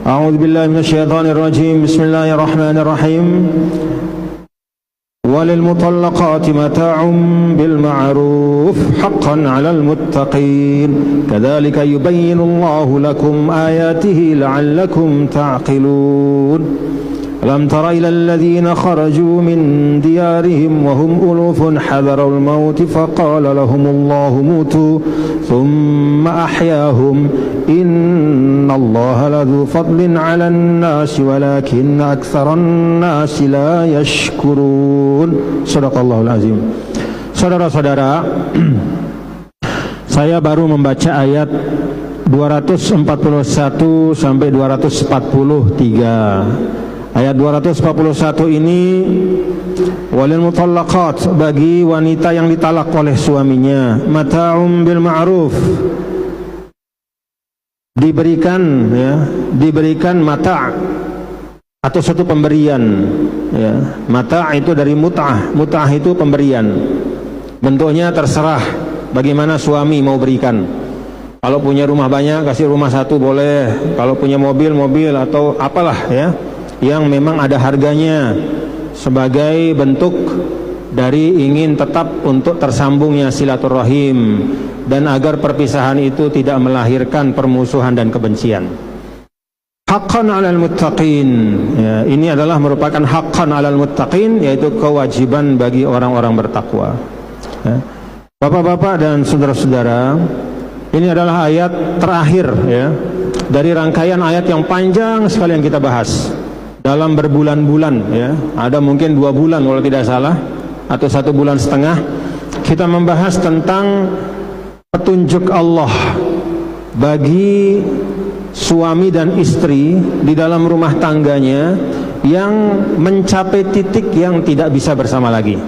A'udzu billahi minasyaitonir rajim. Bismillahirrahmanirrahim. وللمطلقات متاع بالمعروف حقا على المتقين كذلك يبين الله لكم آياته لعلكم تعقلون ألم تر إلى الذين خرجوا من ديارهم وهم ألوف حذروا الموت فقال لهم الله موتوا ثم أحياهم إن الله لذو فضل على الناس ولكن أكثر الناس لا يشكرون. Sadaqallahul azim. Saudara-saudara, saya baru membaca ayat 241 sampai 243. Ayat 241 ini walil mutallaqat, bagi wanita yang ditalak oleh suaminya, mata'um bil ma'ruf, diberikan mata' atau satu pemberian, ya. Mata' itu dari mut'ah. Mut'ah itu pemberian. Bentuknya terserah bagaimana suami mau berikan. Kalau punya rumah banyak, kasih rumah satu boleh. Kalau punya mobil atau apalah, ya, yang memang ada harganya sebagai bentuk dari ingin tetap untuk tersambungnya silaturahim dan agar perpisahan itu tidak melahirkan permusuhan dan kebencian. Haqqan 'alal muttaqin, ya, ini adalah merupakan haqqan 'alal muttaqin, yaitu kewajiban bagi orang-orang bertakwa, ya. Bapak-bapak dan saudara-saudara, ini adalah ayat terakhir, ya, dari rangkaian ayat yang panjang sekali yang kita bahas dalam berbulan-bulan, ya. Ada mungkin 2 bulan kalau tidak salah, atau 1,5 bulan. Kita membahas tentang petunjuk Allah bagi suami dan istri di dalam rumah tangganya yang mencapai titik yang tidak bisa bersama lagi.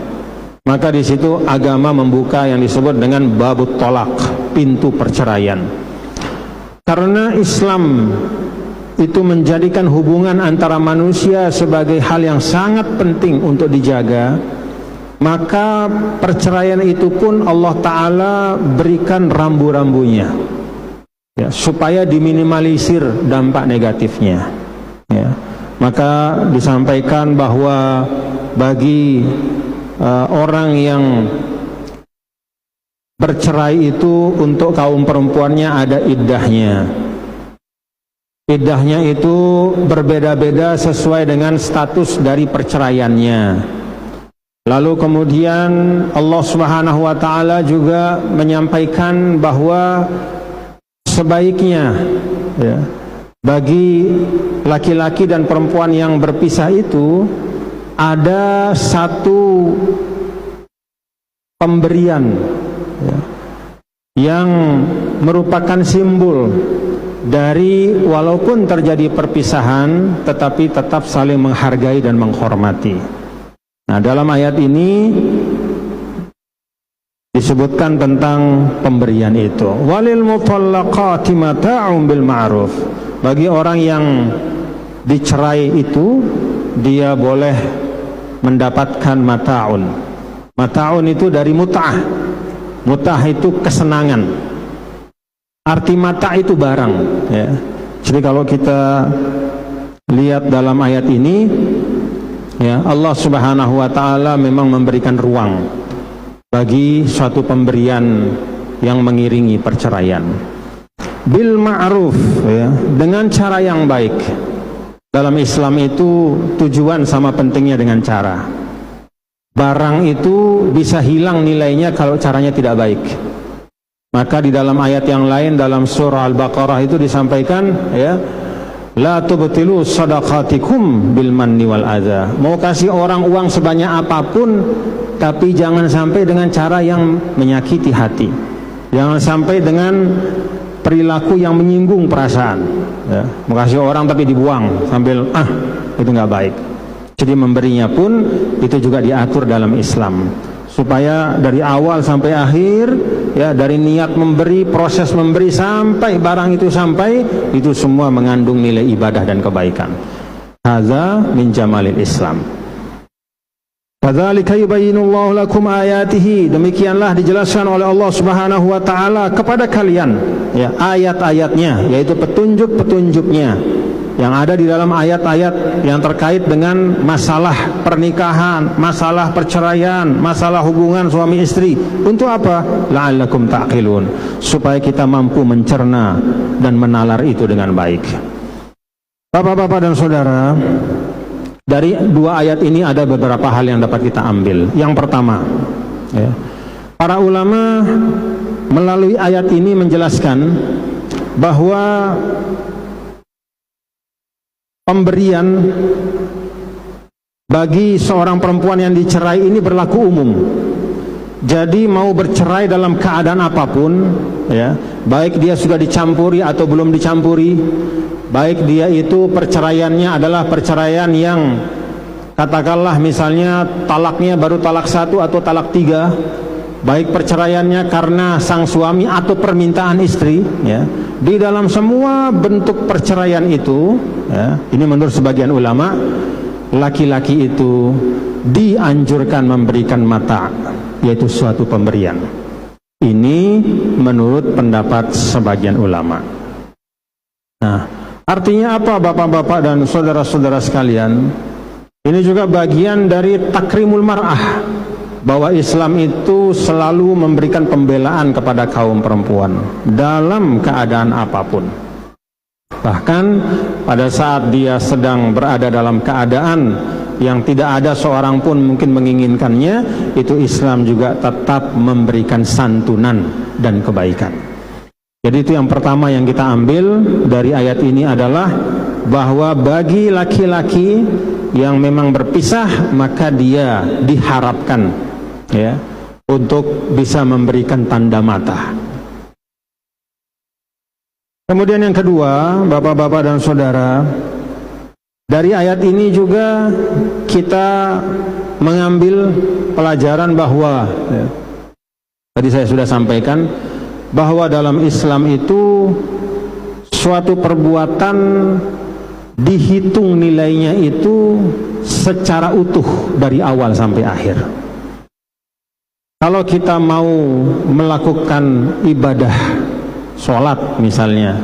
Maka di situ agama membuka yang disebut dengan babut tolak, pintu perceraian. Karena Islam itu menjadikan hubungan antara manusia sebagai hal yang sangat penting untuk dijaga, maka perceraian itu pun Allah Ta'ala berikan rambu-rambunya, ya, supaya diminimalisir dampak negatifnya, ya. Maka disampaikan bahwa bagi orang yang bercerai itu, untuk kaum perempuannya ada iddahnya. Iddahnya itu berbeda-beda sesuai dengan status dari perceraiannya. Lalu kemudian Allah Subhanahu wa Ta'ala juga menyampaikan bahwa sebaiknya, ya, bagi laki-laki dan perempuan yang berpisah itu ada satu pemberian, ya, yang merupakan simbol dari walaupun terjadi perpisahan tetapi tetap saling menghargai dan menghormati. Nah, dalam ayat ini disebutkan tentang pemberian itu. Walil mutallaqati mata'un bil ma'ruf. Bagi orang yang dicerai itu, dia boleh mendapatkan mata'un. Mata'un itu dari mut'ah. Mut'ah itu kesenangan. Arti mata itu barang, ya. Jadi kalau kita lihat dalam ayat ini, ya, Allah Subhanahu wa Ta'ala memang memberikan ruang bagi suatu pemberian yang mengiringi perceraian. Bil ma'ruf, ya, dengan cara yang baik. Dalam Islam itu tujuan sama pentingnya dengan cara. Barang itu bisa hilang nilainya kalau caranya tidak baik. Maka di dalam ayat yang lain dalam surah Al-Baqarah itu disampaikan, ya, la tubtilu sadaqatikum bil manni wal adza. Mau kasih orang uang sebanyak apapun, tapi jangan sampai dengan cara yang menyakiti hati. Jangan sampai dengan perilaku yang menyinggung perasaan, ya. Mau kasih orang tapi dibuang sambil itu nggak baik. Jadi memberinya pun itu juga diatur dalam Islam, supaya dari awal sampai akhir, ya, dari niat memberi, proses memberi sampai barang itu sampai, itu semua mengandung nilai ibadah dan kebaikan. Hadza min jamalil Islam. Kadzalika yubayyinullahu lakum ayatihi. Demikianlah dijelaskan oleh Allah Subhanahu wa Ta'ala kepada kalian, ya, ayat-ayatnya, yaitu petunjuk-petunjuknya, yang ada di dalam ayat-ayat yang terkait dengan masalah pernikahan, masalah perceraian, masalah hubungan suami istri. Untuk apa? La'allakum ta'qilun, supaya kita mampu mencerna dan menalar itu dengan baik. Bapak-bapak dan saudara, dari dua ayat ini ada beberapa hal yang dapat kita ambil. Yang pertama, ya, para ulama melalui ayat ini menjelaskan bahwa pemberian bagi seorang perempuan yang dicerai ini berlaku umum. Jadi mau bercerai dalam keadaan apapun, ya, baik dia sudah dicampuri atau belum dicampuri, baik dia itu perceraiannya adalah perceraian yang katakanlah misalnya talaknya baru talak 1 atau talak 3, baik perceraiannya karena sang suami atau permintaan istri, ya, di dalam semua bentuk perceraian itu, ya, ini menurut sebagian ulama, laki-laki itu dianjurkan memberikan mata, yaitu suatu pemberian. Ini menurut pendapat sebagian ulama. Nah, artinya apa bapak-bapak dan saudara-saudara sekalian? Ini juga bagian dari takrimul mar'ah, bahwa Islam itu selalu memberikan pembelaan kepada kaum perempuan dalam keadaan apapun. Bahkan pada saat dia sedang berada dalam keadaan yang tidak ada seorang pun mungkin menginginkannya, itu Islam juga tetap memberikan santunan dan kebaikan. Jadi itu yang pertama yang kita ambil dari ayat ini adalah bahwa bagi laki-laki yang memang berpisah, maka dia diharapkan, ya, untuk bisa memberikan tanda mata. Kemudian yang kedua, bapak-bapak dan saudara, dari ayat ini juga kita mengambil pelajaran bahwa, ya, tadi saya sudah sampaikan bahwa dalam Islam itu suatu perbuatan dihitung nilainya itu secara utuh dari awal sampai akhir. Kalau kita mau melakukan ibadah sholat misalnya,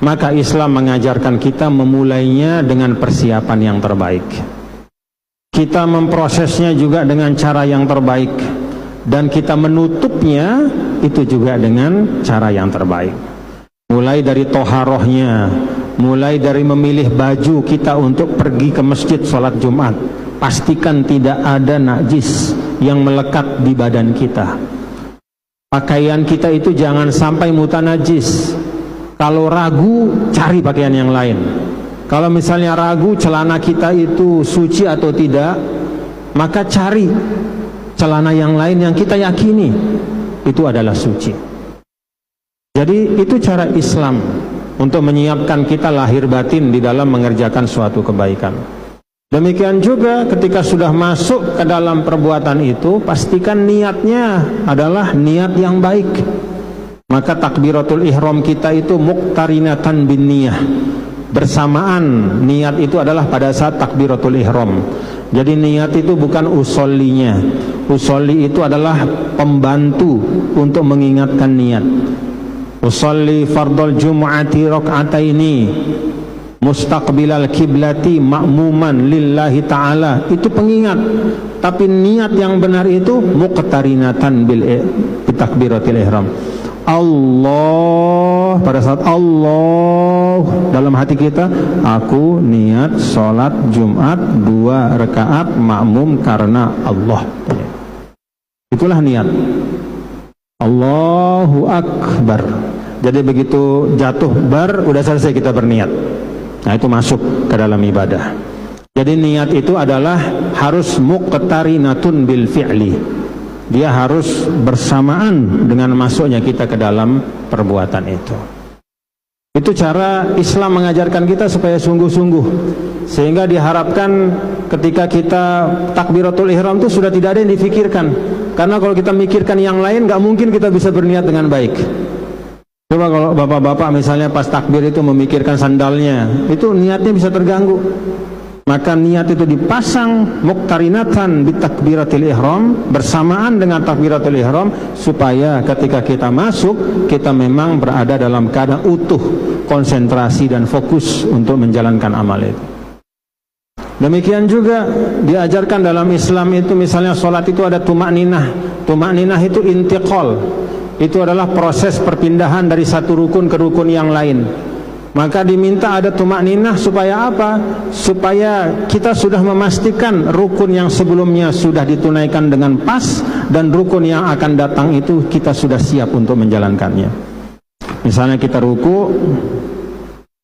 maka Islam mengajarkan kita memulainya dengan persiapan yang terbaik. Kita memprosesnya juga dengan cara yang terbaik, dan kita menutupnya itu juga dengan cara yang terbaik. Mulai dari toharohnya, mulai dari memilih baju kita untuk pergi ke masjid sholat Jumat, pastikan tidak ada najis yang melekat di badan kita. Pakaian kita itu jangan sampai mutanajis. Kalau ragu, cari pakaian yang lain. Kalau misalnya ragu celana kita itu suci atau tidak, maka cari celana yang lain yang kita yakini itu adalah suci. Jadi itu cara Islam untuk menyiapkan kita lahir batin di dalam mengerjakan suatu kebaikan. Demikian juga ketika sudah masuk ke dalam perbuatan itu, pastikan niatnya adalah niat yang baik. Maka takbiratul ihram kita itu muqtarinatan bin niyah, bersamaan niat itu adalah pada saat takbiratul ihram. Jadi niat itu bukan usollinya. Usolli itu adalah pembantu untuk mengingatkan niat. Usolli fardul jum'ati raka'ataini mustaqbilal kiblati ma'muman lillahi ta'ala, itu pengingat. Tapi niat yang benar itu muqtarinatan bil takbiratil ihram. Allah, pada saat Allah dalam hati kita, aku niat sholat Jumat 2 rakaat makmum karena Allah. Itulah niat. Allahu Akbar. Jadi begitu jatuh bar, udah selesai kita berniat. Nah, itu masuk ke dalam ibadah. Jadi niat itu adalah harus muqtarinatun bil fi'li. Dia harus bersamaan dengan masuknya kita ke dalam perbuatan itu. Itu cara Islam mengajarkan kita supaya sungguh-sungguh, sehingga diharapkan ketika kita takbiratul ihram itu sudah tidak ada yang difikirkan. Karena kalau kita mikirkan yang lain, gak mungkin kita bisa berniat dengan baik. Coba kalau bapak-bapak misalnya pas takbir itu memikirkan sandalnya, itu niatnya bisa terganggu. maka niat itu dipasang muqtarinatan bitakbiratil ihram, bersamaan dengan takbiratul ihram, supaya ketika kita masuk kita memang berada dalam keadaan utuh, konsentrasi dan fokus untuk menjalankan amal itu. Demikian juga diajarkan dalam Islam itu, misalnya sholat itu ada tumakninah. Tumakninah itu intiqal, itu adalah proses perpindahan dari satu rukun ke rukun yang lain. Maka diminta ada tumakninah supaya apa? Supaya kita sudah memastikan rukun yang sebelumnya sudah ditunaikan dengan pas, dan rukun yang akan datang itu kita sudah siap untuk menjalankannya. Misalnya kita ruku,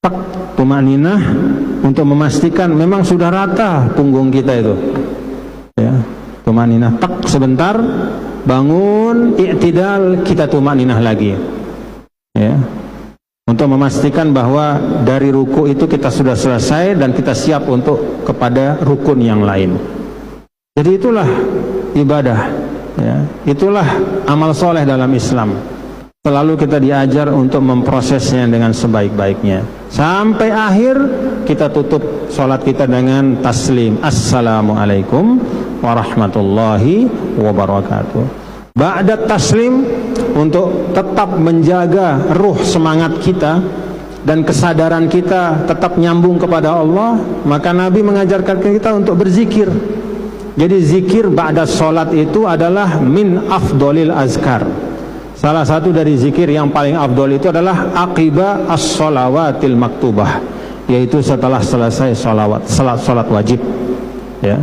tak tumakninah untuk memastikan memang sudah rata punggung kita itu. Ya, tumakninah, tak sebentar, bangun, i'tidal, kita tumakninah lagi. Ya. Untuk memastikan bahwa dari ruku itu kita sudah selesai dan kita siap untuk kepada rukun yang lain. Jadi itulah ibadah, ya. Itulah amal soleh dalam Islam. Selalu kita diajar untuk memprosesnya dengan sebaik-baiknya. Sampai akhir kita tutup sholat kita dengan taslim, Assalamualaikum warahmatullahi wabarakatuh. Ba'da taslim, untuk tetap menjaga ruh semangat kita dan kesadaran kita tetap nyambung kepada Allah, maka Nabi mengajarkan kita untuk berzikir. Jadi zikir ba'da sholat itu adalah min afdolil azkar. Salah satu dari zikir yang paling afdol itu adalah aqiba as-sholawatil maktubah, yaitu setelah selesai sholat wajib, ya.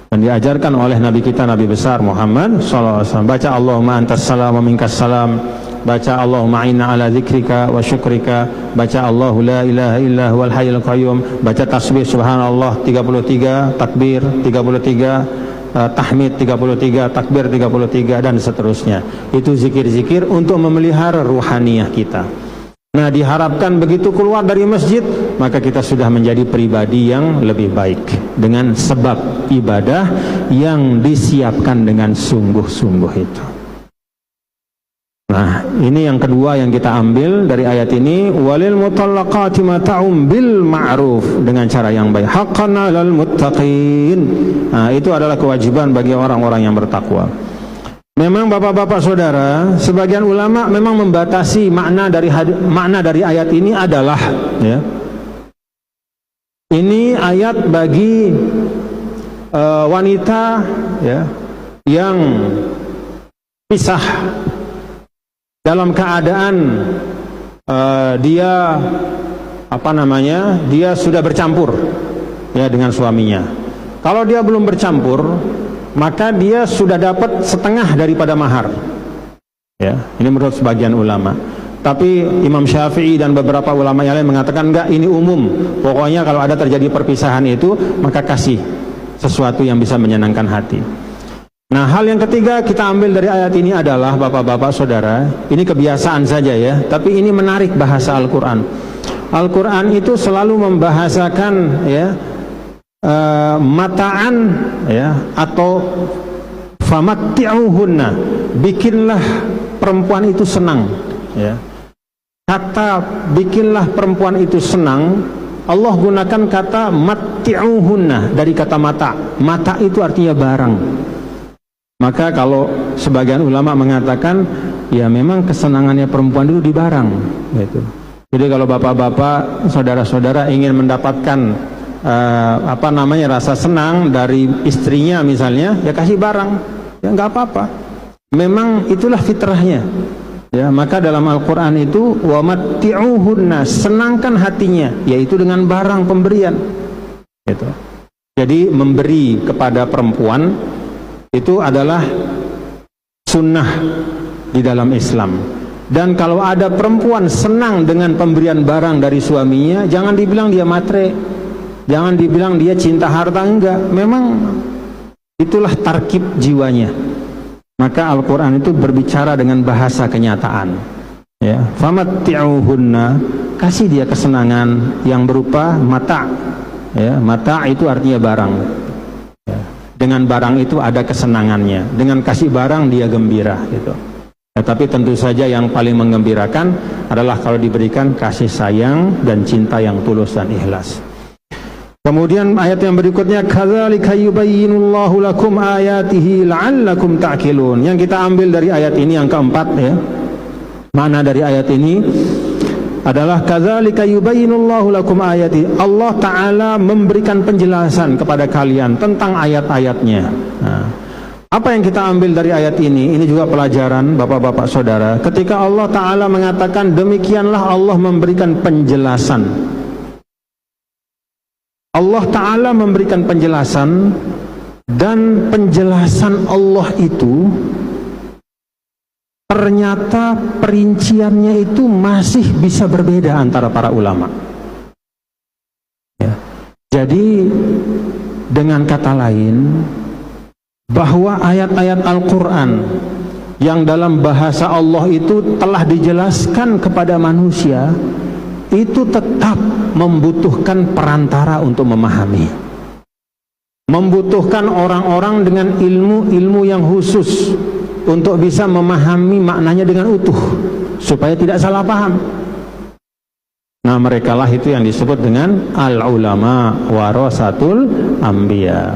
Dan diajarkan oleh Nabi kita, Nabi besar Muhammad SAW, baca Allahumma antas salam wa minkas salam, baca Allahumma inna ala zikrika wa syukrika, baca Allahu la ilaha illa huwal hayyul qayyum, baca tasbih subhanallah 33, takbir 33, tahmid 33, takbir 33, dan seterusnya. Itu zikir-zikir untuk memelihara ruhaniyah kita. Nah, diharapkan begitu keluar dari masjid, maka kita sudah menjadi pribadi yang lebih baik dengan sebab ibadah yang disiapkan dengan sungguh-sungguh itu. Nah, ini yang kedua yang kita ambil dari ayat ini, walil mutallaqati mata'um bil ma'ruf, dengan cara yang baik, haqqan 'alal muttaqin. Nah, itu adalah kewajiban bagi orang-orang yang bertakwa. Memang bapak-bapak saudara, sebagian ulama memang membatasi makna dari ayat ini adalah, ya, ini ayat bagi wanita, ya, yang pisah dalam keadaan dia dia sudah bercampur, ya, dengan suaminya. Kalau dia belum bercampur, maka dia sudah dapat setengah daripada mahar. Ya, ini menurut sebagian ulama. Tapi Imam Syafi'i dan beberapa ulama yang lain mengatakan enggak, ini umum. Pokoknya kalau ada terjadi perpisahan itu, maka kasih sesuatu yang bisa menyenangkan hati. Nah, hal yang ketiga kita ambil dari ayat ini adalah, bapak-bapak saudara, ini kebiasaan saja ya, tapi ini menarik bahasa Al-Quran. Al-Quran itu selalu membahasakan, ya, mata'an, ya, atau famatti'uhunna, bikinlah perempuan itu senang, ya. Kata bikinlah perempuan itu senang, Allah gunakan kata matti'uhunna dari kata mata. Mata itu artinya barang. Maka kalau sebagian ulama mengatakan, ya memang kesenangannya perempuan itu di barang, gitu. Jadi kalau bapak-bapak, saudara-saudara ingin mendapatkan rasa senang dari istrinya misalnya, ya kasih barang, ya nggak apa-apa. Memang itulah fitrahnya, ya. Maka dalam Al-Quran itu wa matti'uhunna, senangkan hatinya, yaitu dengan barang pemberian, gitu. Jadi memberi kepada perempuan itu adalah sunnah di dalam Islam. Dan kalau ada perempuan senang dengan pemberian barang dari suaminya, jangan dibilang dia matre, jangan dibilang dia cinta harta, enggak. Memang itulah tarkib jiwanya. Maka Al-Quran itu berbicara dengan bahasa kenyataan, ya. Famatti'uhunna, kasih dia kesenangan yang berupa mata, ya. Mata itu artinya barang, ya. Dengan barang itu ada kesenangannya, dengan kasih barang dia gembira, gitu. Ya, tapi tentu saja yang paling menggembirakan adalah kalau diberikan kasih sayang dan cinta yang tulus dan ikhlas. Kemudian ayat yang berikutnya, kadzalika yubayyinullahu lakum ayatihi la'allakum ta'qilun. Yang kita ambil dari ayat ini yang keempat ya. Makna dari ayat ini adalah kadzalika yubayyinullahu lakum ayati. Allah Ta'ala memberikan penjelasan kepada kalian tentang ayat-ayatnya. Nah, apa yang kita ambil dari ayat ini juga pelajaran Bapak-bapak Saudara. Ketika Allah Ta'ala mengatakan demikianlah Allah memberikan penjelasan. Allah Ta'ala memberikan penjelasan, dan penjelasan Allah itu ternyata perinciannya itu masih bisa berbeda antara para ulama ya. Jadi dengan kata lain, bahwa ayat-ayat Al-Quran yang dalam bahasa Allah itu telah dijelaskan kepada manusia, itu tetap membutuhkan perantara untuk memahami, membutuhkan orang-orang dengan ilmu-ilmu yang khusus untuk bisa memahami maknanya dengan utuh supaya tidak salah paham. Nah, merekalah itu yang disebut dengan al-ulama warasatul anbiya.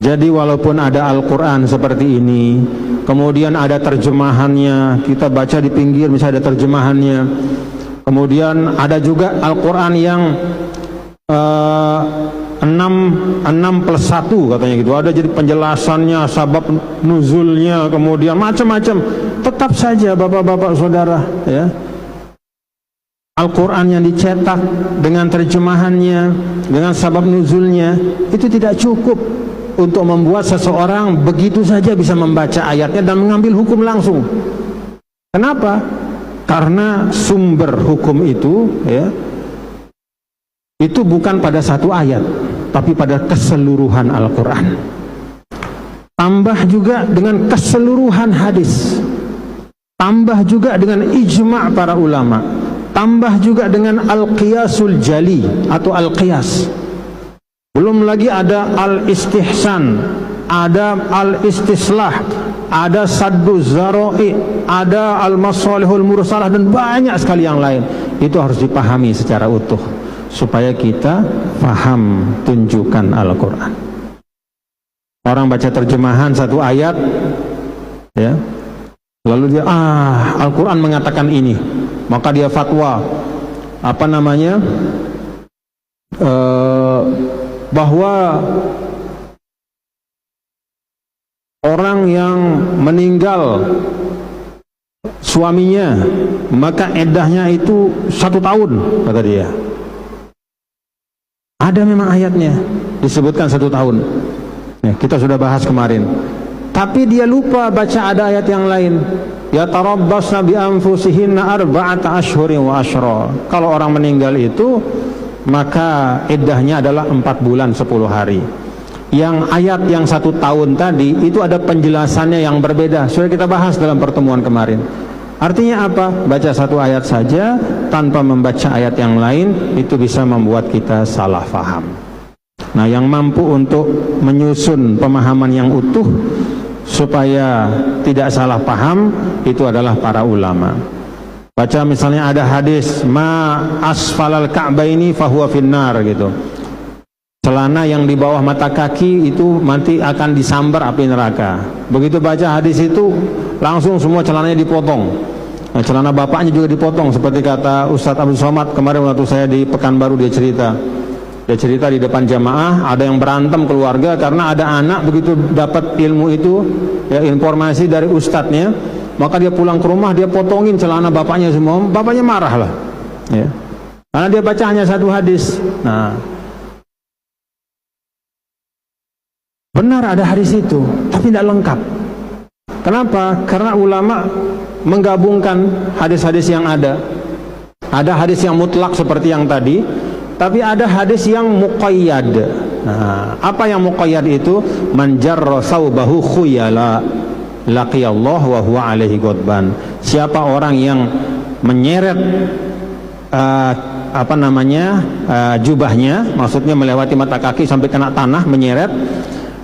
Jadi walaupun ada Al-Quran seperti ini, kemudian ada terjemahannya, kita baca di pinggir misalnya ada terjemahannya. Kemudian ada juga Al-Quran yang 6+1 katanya gitu. Ada jadi penjelasannya, sabab nuzulnya, kemudian macam-macam. Tetap saja Bapak-bapak Saudara ya, Al-Quran yang dicetak dengan terjemahannya, dengan sabab nuzulnya, itu tidak cukup untuk membuat seseorang begitu saja bisa membaca ayatnya dan mengambil hukum langsung. Kenapa? Karena sumber hukum itu ya, itu bukan pada satu ayat, tapi pada keseluruhan Al-Quran. Tambah juga dengan keseluruhan hadis, tambah juga dengan ijma' para ulama, tambah juga dengan al-qiyasul jali atau al-qiyas. Belum lagi ada al-istihsan, ada al-istislah, ada saddu zara'i, ada al-masalihul mursalah, dan banyak sekali yang lain. Itu harus dipahami secara utuh supaya kita paham tunjukan Al-Quran. Orang baca terjemahan satu ayat ya, lalu dia Al-Quran mengatakan ini, maka dia fatwa bahwa orang yang meninggal suaminya maka iddahnya itu 1 tahun, kata dia. Ada memang ayatnya disebutkan 1 tahun ya, kita sudah bahas kemarin. Tapi dia lupa baca ada ayat yang lain, ya tarabbasna bi anfusihinna arba'ata ashhurin wa ashra. Kalau orang meninggal itu maka iddahnya adalah 4 bulan 10 hari. Yang ayat yang 1 tahun tadi itu ada penjelasannya yang berbeda, sudah kita bahas dalam pertemuan kemarin. Artinya apa? Baca satu ayat saja tanpa membaca ayat yang lain itu bisa membuat kita salah faham. Nah, yang mampu untuk menyusun pemahaman yang utuh supaya tidak salah paham itu adalah para ulama. Baca misalnya ada hadis ma asfalal ka'baini fahuwa finnar gitu. Celana yang di bawah mata kaki itu nanti akan disambar api neraka. Begitu baca hadis itu langsung semua celananya dipotong. Nah, celana bapaknya juga dipotong, seperti kata Ustadz Abdul Somad kemarin waktu saya di Pekanbaru. Dia cerita di depan jamaah ada yang berantem keluarga karena ada anak begitu dapat ilmu itu ya, informasi dari ustadznya, maka dia pulang ke rumah dia potongin celana bapaknya semua. Bapaknya marah lah ya, karena dia baca hanya satu hadis. Nah, benar ada hadis itu, tapi tidak lengkap. Kenapa? Karena ulama menggabungkan hadis-hadis yang ada. Ada hadis yang mutlak seperti yang tadi, tapi ada hadis yang muqayyad. Nah, apa yang muqayyad itu? Man jarra thawbahu khuyala laqiyallah wa huwa alaihi ghadban. Siapa orang yang menyeret jubahnya, maksudnya melewati mata kaki sampai kena tanah, menyeret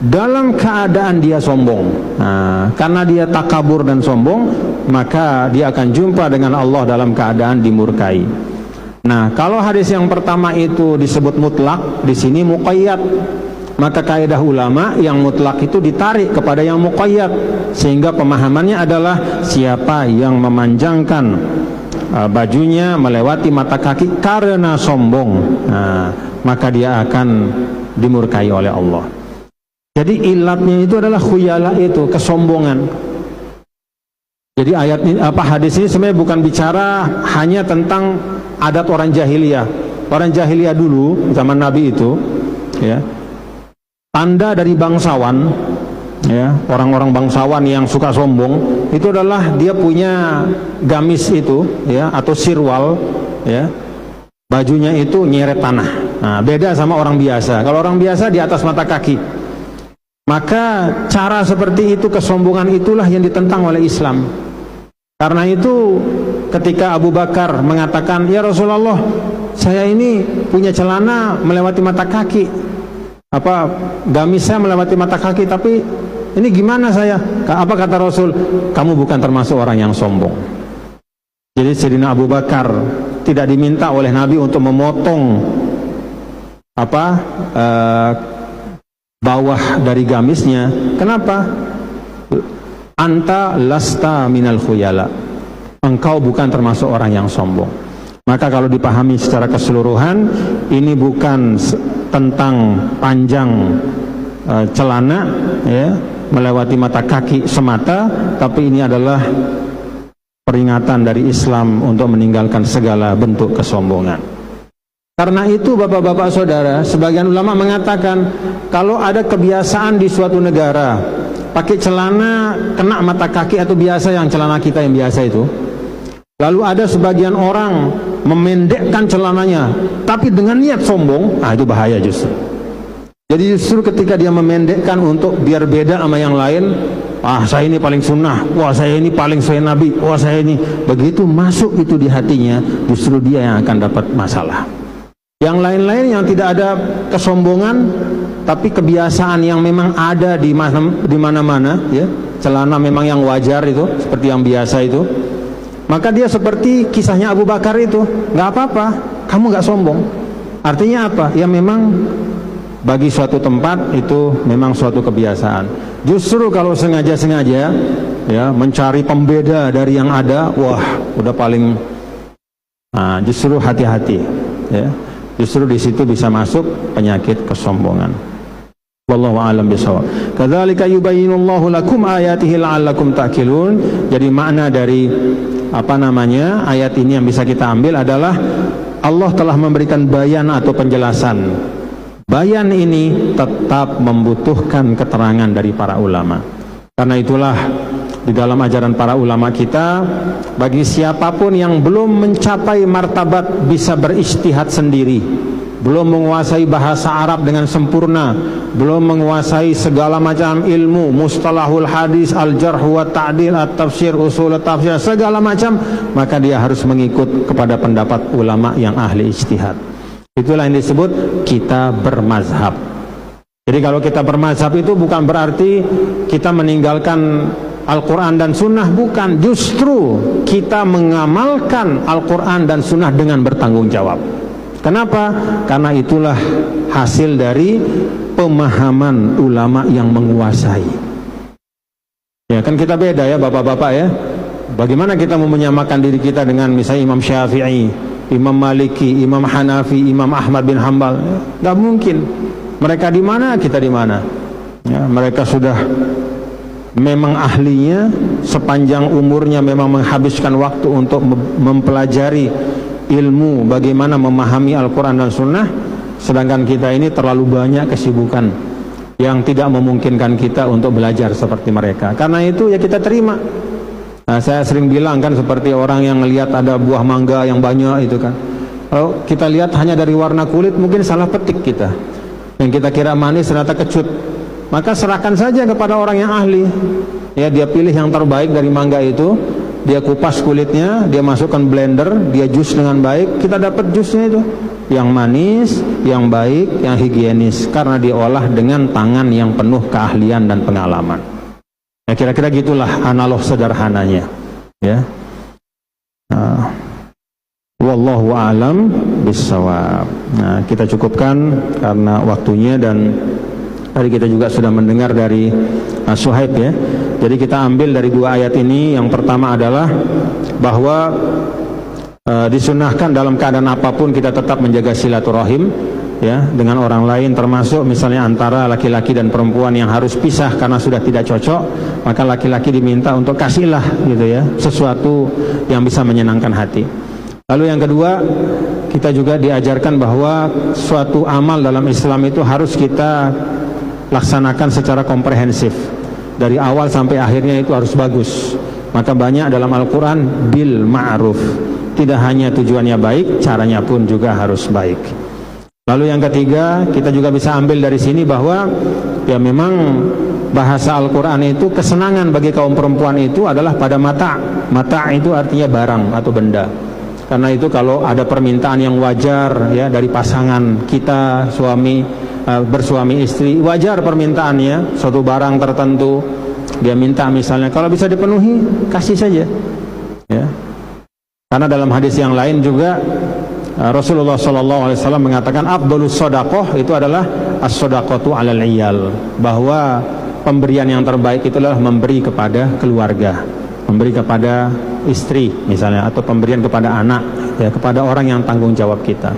dalam keadaan dia sombong. Nah, karena dia takabur dan sombong, maka dia akan jumpa dengan Allah dalam keadaan dimurkai. Nah, kalau hadis yang pertama itu disebut mutlak, di sini muqayyad. Maka kaidah ulama yang mutlak itu ditarik kepada yang muqayyad, sehingga pemahamannya adalah siapa yang memanjangkan bajunya melewati mata kaki karena sombong, maka dia akan dimurkai oleh Allah. Jadi ilatnya itu adalah khuyala, itu kesombongan. Jadi ayat ini, hadis ini sebenarnya bukan bicara hanya tentang adat orang jahiliyah. Orang jahiliyah dulu zaman Nabi itu, ya, tanda dari bangsawan, ya, orang-orang bangsawan yang suka sombong itu adalah dia punya gamis itu, ya, atau sirwal, ya, bajunya itu nyeret tanah. Nah, beda sama orang biasa. Kalau orang biasa di atas mata kaki. Maka cara seperti itu, kesombongan itulah yang ditentang oleh Islam. Karena itu ketika Abu Bakar mengatakan, ya Rasulullah, saya ini punya celana melewati mata kaki, gamis saya melewati mata kaki, tapi ini gimana saya? Apa kata Rasul? Kamu bukan termasuk orang yang sombong. Jadi Sayyidina Abu Bakar tidak diminta oleh Nabi untuk memotong bawah dari gamisnya. Kenapa? Anta lasta minal khuyala. Engkau bukan termasuk orang yang sombong. Maka kalau dipahami secara keseluruhan, ini bukan tentang panjang celana, ya, melewati mata kaki semata, tapi ini adalah peringatan dari Islam untuk meninggalkan segala bentuk kesombongan. Karena itu bapak-bapak saudara, sebagian ulama mengatakan kalau ada kebiasaan di suatu negara pakai celana kena mata kaki atau biasa yang celana kita yang biasa itu, lalu ada sebagian orang memendekkan celananya tapi dengan niat sombong, itu bahaya justru. Jadi justru ketika dia memendekkan untuk biar beda sama yang lain, saya ini paling sunnah, wah saya ini paling sesuai Nabi, wah saya ini, begitu masuk itu di hatinya, justru dia yang akan dapat masalah. Yang lain-lain yang tidak ada kesombongan, tapi kebiasaan yang memang ada di mana-mana, ya, celana memang yang wajar itu, seperti yang biasa itu, maka dia seperti kisahnya Abu Bakar itu, nggak apa-apa, kamu nggak sombong. Artinya apa? Ya memang bagi suatu tempat itu memang suatu kebiasaan. Justru kalau sengaja-sengaja, ya, mencari pembeda dari yang ada, wah, udah paling, justru hati-hati, ya. Justru di situ bisa masuk penyakit kesombongan. Wallahu a'lam bishawab. Kadzalika yubayyinullahu lakum ayatihi la'allakum ta'qilun. Jadi makna dari ayat ini yang bisa kita ambil adalah Allah telah memberikan bayan atau penjelasan. Bayan ini tetap membutuhkan keterangan dari para ulama. Karena itulah di dalam ajaran para ulama kita, bagi siapapun yang belum mencapai martabat bisa berijtihad sendiri, belum menguasai bahasa Arab dengan sempurna, belum menguasai segala macam ilmu, mustalahul hadis, al-jarh wa ta'dil, at-tafsir, usul tafsir, segala macam, maka dia harus mengikut kepada pendapat ulama yang ahli ijtihad. Itulah yang disebut kita bermazhab. Jadi kalau kita bermazhab itu bukan berarti kita meninggalkan Al-Quran dan Sunnah, bukan. Justru kita mengamalkan Al-Quran dan Sunnah dengan bertanggung jawab. Kenapa? Karena itulah hasil dari pemahaman ulama yang menguasai. Ya kan kita beda ya bapak-bapak ya. Bagaimana kita mau menyamakan diri kita dengan misalnya Imam Syafi'i, Imam Maliki, Imam Hanafi, Imam Ahmad bin Hanbal? Gak mungkin. Mereka di mana, kita di mana? Ya, mereka sudah memang ahlinya, sepanjang umurnya memang menghabiskan waktu untuk mempelajari ilmu bagaimana memahami Al-Quran dan Sunnah, sedangkan kita ini terlalu banyak kesibukan yang tidak memungkinkan kita untuk belajar seperti mereka. Karena itu ya kita terima. Saya sering bilang kan, seperti orang yang melihat ada buah mangga yang banyak itu kan, kalau kita lihat hanya dari warna kulit mungkin salah petik kita, yang kita kira manis ternyata kecut. Maka serahkan saja kepada orang yang ahli, ya, dia pilih yang terbaik dari mangga itu, dia kupas kulitnya, dia masukkan blender, dia jus dengan baik, kita dapat jusnya itu yang manis, yang baik, yang higienis, karena diolah dengan tangan yang penuh keahlian dan pengalaman. Ya, kira-kira gitulah analog sederhananya, ya. Wallahu a'lam bissawab. Nah, kita cukupkan karena waktunya, dan tadi kita juga sudah mendengar dari Suhaib ya. Jadi kita ambil dari dua ayat ini, yang pertama adalah bahwa disunahkan dalam keadaan apapun kita tetap menjaga silaturahim ya dengan orang lain, termasuk misalnya antara laki-laki dan perempuan yang harus pisah karena sudah tidak cocok, maka laki-laki diminta untuk kasihlah gitu ya sesuatu yang bisa menyenangkan hati. Lalu yang kedua, kita juga diajarkan bahwa suatu amal dalam Islam itu harus kita laksanakan secara komprehensif, dari awal sampai akhirnya itu harus bagus. Maka banyak dalam Al-Quran bil ma'ruf, tidak hanya tujuannya baik, caranya pun juga harus baik. Lalu yang ketiga, kita juga bisa ambil dari sini bahwa ya memang bahasa Al-Quran itu kesenangan bagi kaum perempuan itu adalah pada mata. Mata itu artinya barang atau benda. Karena itu kalau ada permintaan yang wajar ya dari pasangan kita, suami bersuami istri, wajar permintaannya suatu barang tertentu, dia minta misalnya, kalau bisa dipenuhi kasih saja ya. Karena dalam hadis yang lain juga Rasulullah SAW mengatakan afdhalus shadaqah itu adalah as-shadaqatu 'alal 'iyal, bahwa pemberian yang terbaik itu adalah memberi kepada keluarga, memberi kepada istri misalnya, atau pemberian kepada anak ya, kepada orang yang tanggung jawab kita.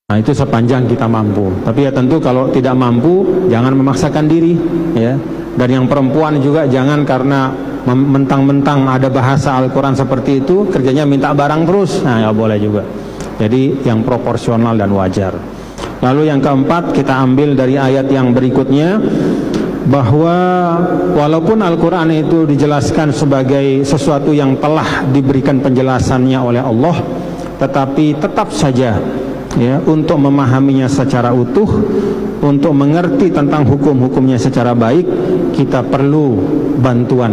Nah, itu sepanjang kita mampu. Tapi ya tentu kalau tidak mampu jangan memaksakan diri ya. Dan yang perempuan juga jangan karena mentang-mentang ada bahasa Al-Quran seperti itu kerjanya minta barang terus. Nah, ya boleh juga. Jadi yang proporsional dan wajar. Lalu yang keempat, kita ambil dari ayat yang berikutnya bahwa walaupun Al-Quran itu dijelaskan sebagai sesuatu yang telah diberikan penjelasannya oleh Allah, tetapi tetap saja ya, untuk memahaminya secara utuh, untuk mengerti tentang hukum-hukumnya secara baik, kita perlu bantuan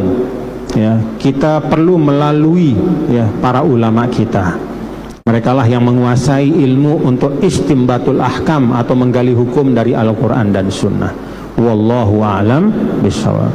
ya, kita perlu melalui ya para ulama kita. Merekalah yang menguasai ilmu untuk istimbatul ahkam atau menggali hukum dari Al-Quran dan Sunnah. Wallahu a'lam bishawab.